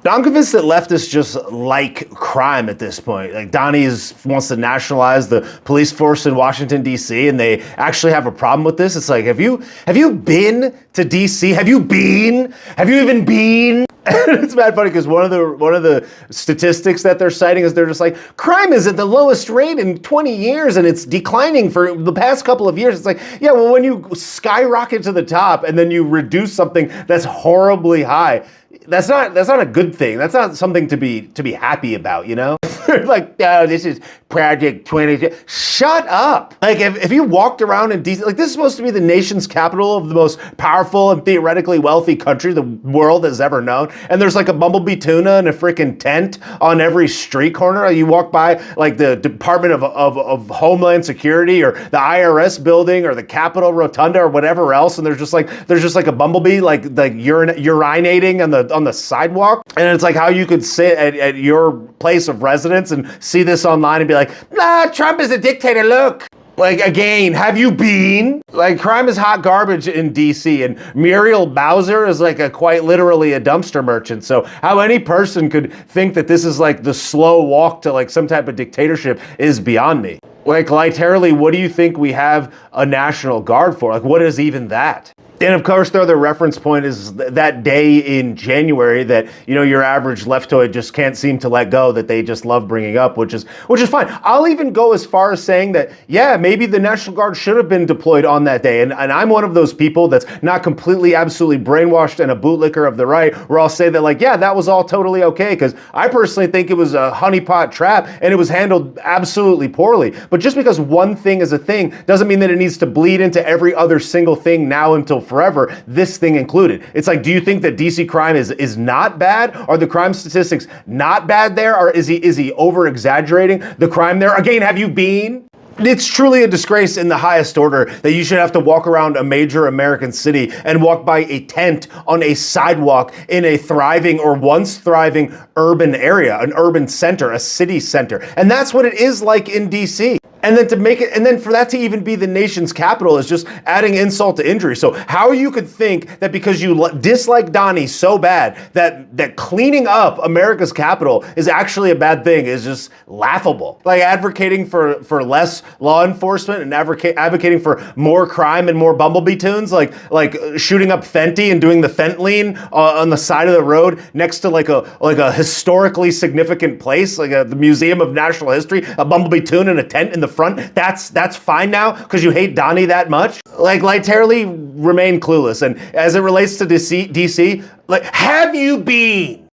I'm convinced that leftists just like crime at this point. Like Donnie wants to nationalize the police force in Washington, D.C., and they actually have a problem with this. It's like, have you been to D.C.? Have you even been? It's mad funny because one of the statistics that they're citing is they're just like, crime is at the lowest rate in 20 years and it's declining for the past couple of years. It's like, yeah, well, when you skyrocket to the top and then you reduce something that's horribly high, that's not a good thing. That's not something to be happy about, you know? Like, oh, this is Project 20. Shut up. Like, if you walked around in DC, like, this is supposed to be the nation's capital of the most powerful and theoretically wealthy country the world has ever known, and there's like a bumblebee tuna and a freaking tent on every street corner. You walk by like the Department of Homeland Security or the IRS building or the Capitol Rotunda or whatever else, and there's just like a bumblebee like urinating on the sidewalk, and it's like how you could sit at your place of residence and see this online and be like, nah, Trump is a dictator, look. Like, again, have you been? Like, crime is hot garbage in DC, and Muriel Bowser is like quite literally a dumpster merchant. So how any person could think that this is like the slow walk to like some type of dictatorship is beyond me. Like, literally, what do you think we have a National Guard for? Like, what is even that? And of course, the other reference point is that day in January that, you know, your average leftoid just can't seem to let go, that they just love bringing up, which is fine. I'll even go as far as saying that, yeah, maybe the National Guard should have been deployed on that day. And I'm one of those people that's not completely, absolutely brainwashed and a bootlicker of the right, where I'll say that, like, yeah, that was all totally okay, because I personally think it was a honeypot trap and it was handled absolutely poorly. But just because one thing is a thing doesn't mean that it needs to bleed into every other single thing now until forever, this thing included. It's like, do you think that DC crime is not bad? Are the crime statistics not bad there? Or is he over exaggerating the crime there? Again, have you been? It's truly a disgrace in the highest order that you should have to walk around a major American city and walk by a tent on a sidewalk in a thriving or once thriving urban area, an urban center, a city center. And that's what it is like in DC. And then for that to even be the nation's capital is just adding insult to injury. So how you could think that because you dislike Donnie so bad that cleaning up America's capital is actually a bad thing is just laughable. Like advocating for less law enforcement and advocating for more crime and more bumblebee tunes, like shooting up Fenty and doing the fent-lean on the side of the road next to like a historically significant place, like the Museum of Natural History, a bumblebee tune in a tent in the front. That's fine now because you hate Donnie that much. Like literally remain clueless. And as it relates to DC, like, have you been?